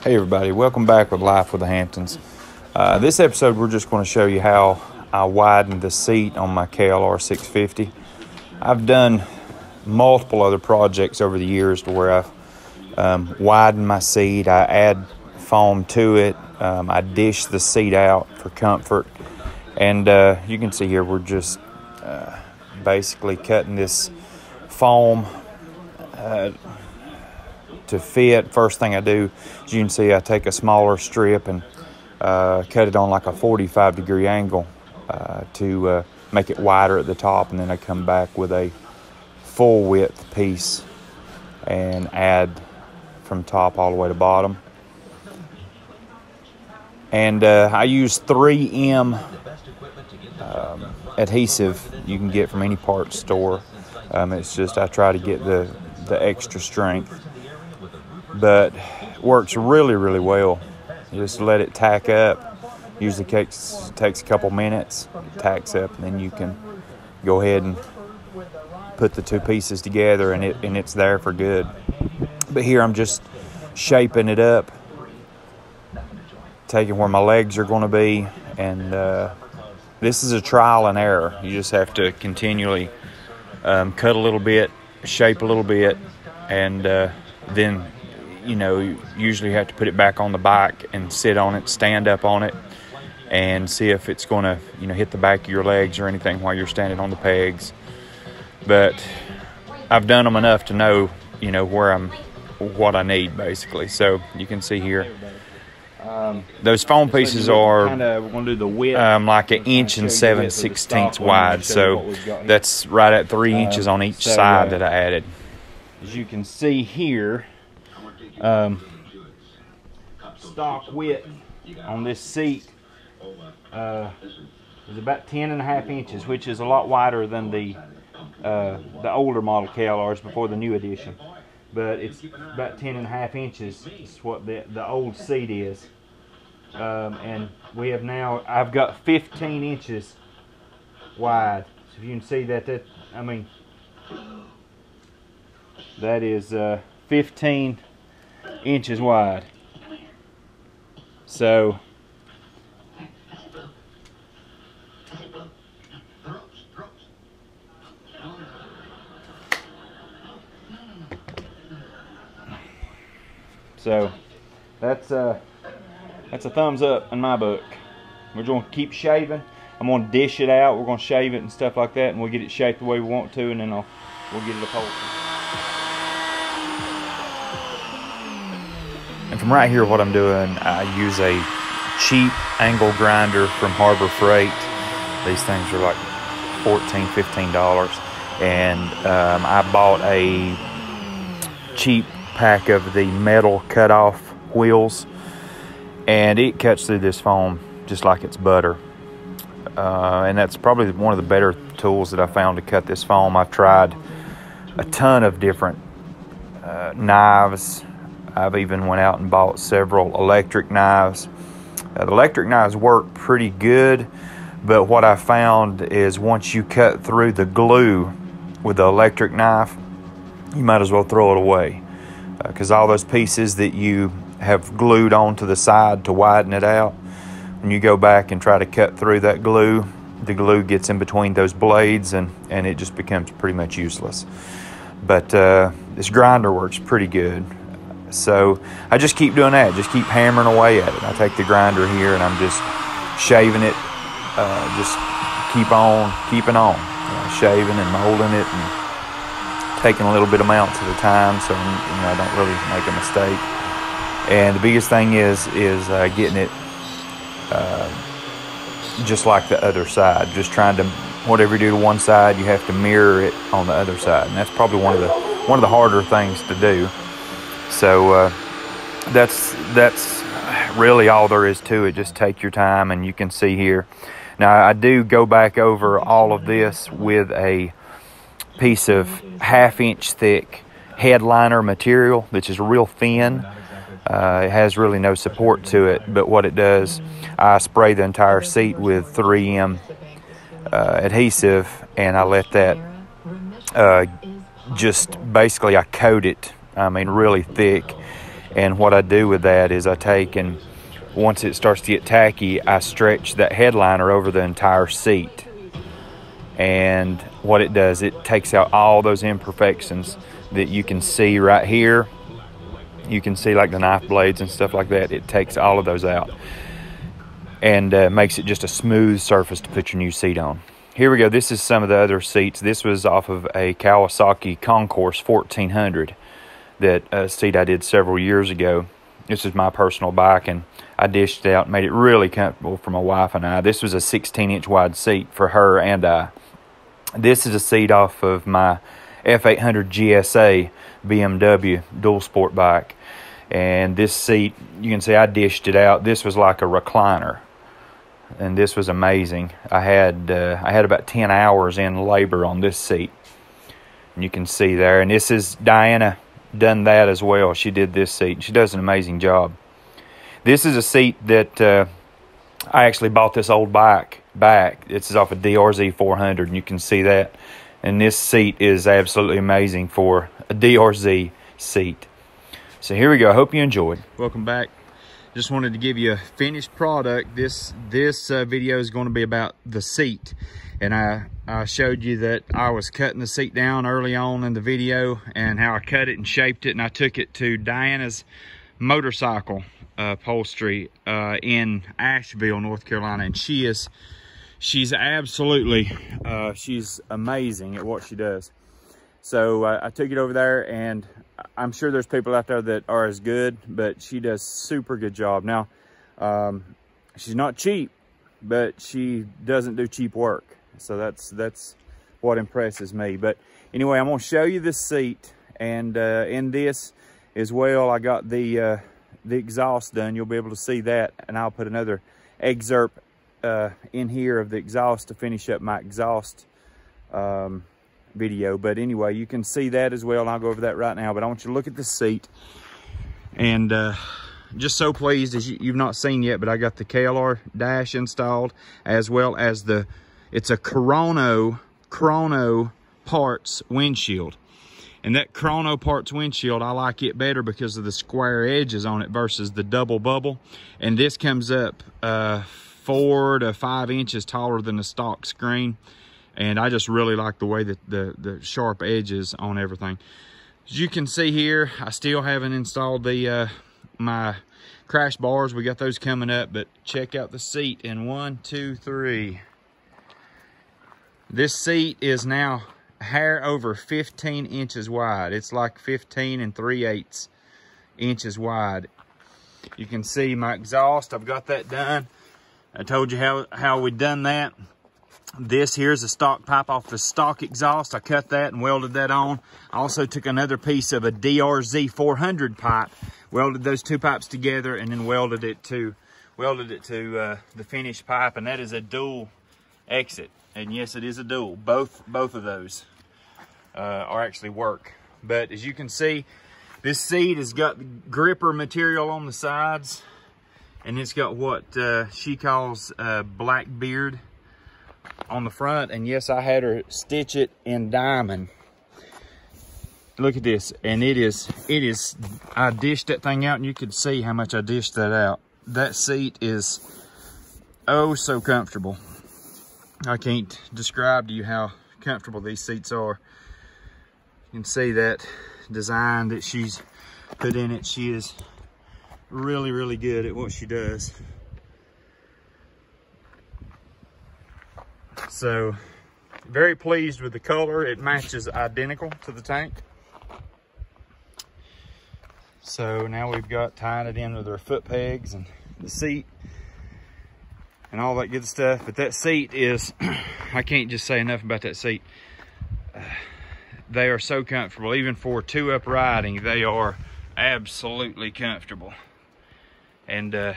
Hey everybody, welcome back with Life with the Hamptons. This episode we're just going to show you how I widened the seat on my KLR650. I've done multiple other projects over the years to where I've widened my seat. I add foam to it. I dish the seat out for comfort. And you can see here we're just basically cutting this foam to fit. First thing I do, as you can see, I take a smaller strip and cut it on like a 45-degree angle to make it wider at the top, and then I come back with a full width piece and add from top all the way to bottom. And I use 3M adhesive you can get from any parts store. It's just I try to get the extra strength, but works really well. You just let it tack up. Usually takes a couple minutes. It tacks up, and then you can go ahead and put the two pieces together, and it's there for good. But here I'm just shaping it up, taking where my legs are going to be, and this is a trial and error. You just have to continually cut a little bit, shape a little bit, and then you usually have to put it back on the bike and sit on it, stand up on it, and see if it's going to hit the back of your legs or anything while you're standing on the pegs. But I've done them enough to know what I need, basically. So you can see here those foam pieces are like 1 inch and 7/16 wide, so that's right at 3 inches on each side that I added. As you can see here, stock width on this seat is about 10.5 inches, which is a lot wider than the older model KLRs before the new edition. But it's about 10.5 inches is what the old seat is. And we have now, I've got 15 inches wide. So if you can see that is 15 inches wide. So that's a thumbs up in my book. We're going to keep shaving. I'm going to dish it out. We're going to shave it and stuff like that, and we'll get it shaped the way we want to, and then we'll get it upholstered. And from right here, what I'm doing, I use a cheap angle grinder from Harbor Freight. These things are like $14, $15. And I bought a cheap pack of the metal cutoff wheels, and it cuts through this foam just like it's butter. And that's probably one of the better tools that I found to cut this foam. I've tried a ton of different knives. I've even went out and bought several electric knives. The electric knives work pretty good, but what I found is once you cut through the glue with the electric knife, you might as well throw it away, because all those pieces that you have glued onto the side to widen it out, when you go back and try to cut through that glue, the glue gets in between those blades, and it just becomes pretty much useless. But this grinder works pretty good. So I just keep doing that, just keep hammering away at it. I take the grinder here and I'm just shaving it, just keeping on, shaving and molding it and taking a little bit amounts at a time, so I don't really make a mistake. And the biggest thing is getting it just like the other side. Just trying to, whatever you do to one side, you have to mirror it on the other side, and that's probably one of the harder things to do. So that's really all there is to it. Just take your time, and you can see here. Now I do go back over all of this with a piece of 1/2 inch thick headliner material, which is real thin. It has really no support to it, but what it does, I spray the entire seat with 3M adhesive, and I let that just basically I coat it, I mean really thick, And what I do with that is I take, and once it starts to get tacky, I stretch that headliner over the entire seat. And what it does, it takes out all those imperfections that you can see right here. You can see like the knife blades and stuff like that. It takes all of those out and makes it just a smooth surface to put your new seat on. Here we go. This is some of the other seats. This was off of a Kawasaki Concourse 1400, that seat I did several years ago. This is my personal bike, and I dished it out and made it really comfortable for my wife and I. This was a 16-inch wide seat for her and I. This is a seat off of my F800 GSA BMW dual sport bike. And this seat, you can see I dished it out. This was like a recliner, and this was amazing. I had about 10 hours in labor on this seat, and you can see there. And this is Diana done that as well. She did this seat. She does an amazing job. This is a seat that I actually bought this old bike back. This is off a DRZ 400, and you can see that. And this seat is absolutely amazing for a DRZ seat. So here we go. I hope you enjoyed. Welcome back. Just wanted to give you a finished product. This video is going to be about the seat. And I showed you that I was cutting the seat down early on in the video, and how I cut it and shaped it. And I took it to Diana's motorcycle upholstery in Asheville, North Carolina. And she's absolutely, she's amazing at what she does. So I took it over there, and I'm sure there's people out there that are as good, but she does super good job. Now, she's not cheap, but she doesn't do cheap work. So that's what impresses me. But anyway, I'm gonna show you this seat, and in this as well, I got the exhaust done. You'll be able to see that, and I'll put another excerpt in here of the exhaust to finish up my exhaust video. But anyway, you can see that as well, and I'll go over that right now. But I want you to look at the seat, and just so pleased, as you've not seen yet, but I got the KLR dash installed, as well as it's a Chrono parts windshield. And that Chrono parts windshield, I like it better because of the square edges on it versus the double bubble. And this comes up 4 to 5 inches taller than the stock screen. And I just really like the way that the sharp edges on everything. As you can see here, I still haven't installed the my crash bars. We got those coming up, but check out the seat in 1, 2, 3. This seat is now hair over 15 inches wide. It's like 15 3/8 inches wide. You can see my exhaust. I've got that done. I told you how we done that. This here's a stock pipe off the stock exhaust. I cut that and welded that on. I also took another piece of a DRZ 400 pipe, welded those two pipes together, and then welded it to the finished pipe. And that is a dual exit. And yes, it is a dual. Both of those are actually work. But as you can see, this seat has got gripper material on the sides, and it's got what she calls black beard on the front. And yes, I had her stitch it in diamond. Look at this, and it is I dished that thing out, and you could see how much I dished that out. That seat is oh so comfortable. I can't describe to you how comfortable these seats are. You can see that design that she's put in it. She is really good at what she does. So, very pleased with the color. It matches identical to the tank. So now we've got tying it in with our foot pegs and the seat and all that good stuff. But that seat is, I can't just say enough about that seat. They are so comfortable. Even for 2-up riding, they are absolutely comfortable. And I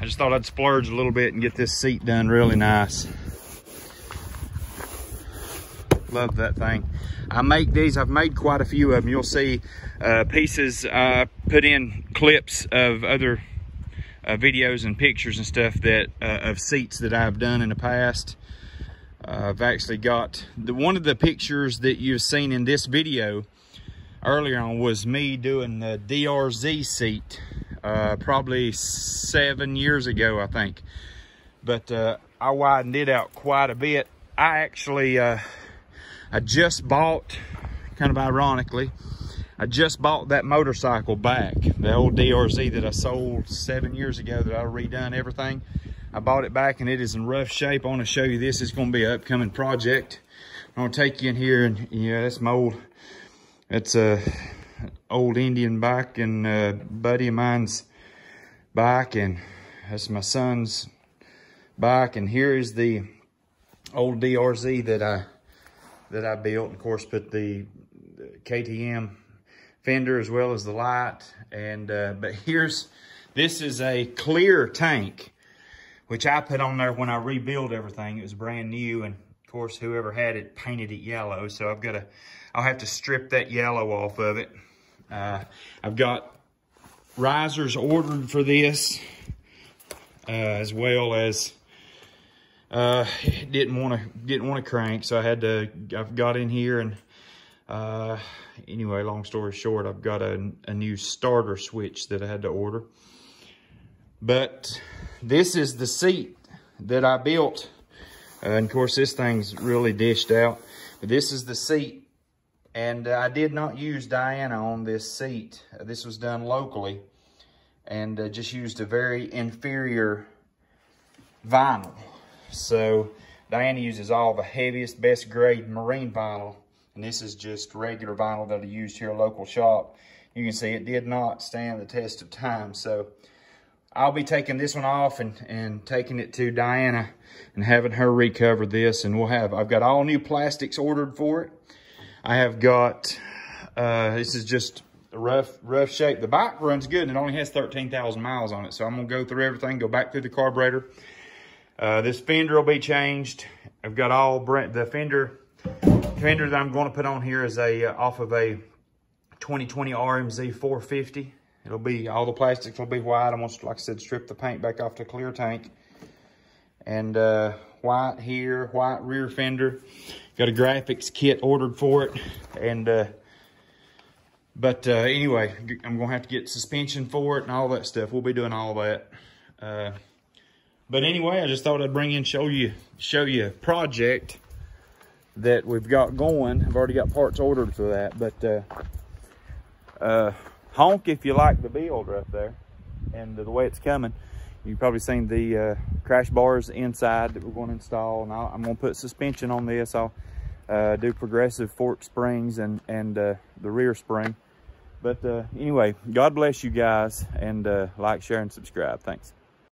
just thought I'd splurge a little bit and get this seat done really nice. Love that thing. I make these, I've made quite a few of them. You'll see pieces, put in clips of other videos and pictures and stuff that of seats that I've done in the past. I've actually got one of the pictures that you've seen in this video earlier on was me doing the DRZ seat, probably 7 years ago, I think. But I widened it out quite a bit. I actually, I just bought, kind of ironically, I just bought that motorcycle back, the old DRZ that I sold 7 years ago that I redone everything. I bought it back and it is in rough shape. I want to show you this. It's going to be an upcoming project. I'm going to take you in here and yeah, that's my old, that's a old Indian bike and a buddy of mine's bike, and that's my son's bike. And here is the old DRZ that I built. Of course, put the KTM fender as well as the light. And but this is a clear tank, which I put on there when I rebuilt everything. It was brand new, and of course whoever had it painted it yellow, so I'll have to strip that yellow off of it. I've got risers ordered for this, as well as didn't want to crank, so I've got in here, and anyway, long story short, I've got a new starter switch that I had to order. But this is the seat that I built, and of course this thing's really dished out, but this is the seat. And I did not use Diana on this seat. This was done locally, and just used a very inferior vinyl. So Diana uses all the heaviest, best grade marine vinyl, and this is just regular vinyl that I used here at a local shop. You can see it did not stand the test of time. So I'll be taking this one off and taking it to Diana and having her recover this, and I've got all new plastics ordered for it. I have got, this is just a rough shape. The bike runs good, and it only has 13,000 miles on it. So I'm gonna go through everything, go back through the carburetor. This fender will be changed. I've got all the fender that I'm gonna put on here is off of a 2020 RMZ 450. It'll be, all the plastics will be white. I'm gonna, like I said, strip the paint back off the clear tank. And white here, white rear fender. Got a graphics kit ordered for it. And anyway, I'm gonna have to get suspension for it and all that stuff. We'll be doing all that. But anyway, I just thought I'd bring in, show you a project that we've got going. I've already got parts ordered for that. But honk if you like the build right there and the way it's coming. You've probably seen the crash bars inside that we're going to install, and I'm going to put suspension on this. I'll do progressive fork springs and the rear spring. But anyway, God bless you guys, and like, share, and subscribe. Thanks.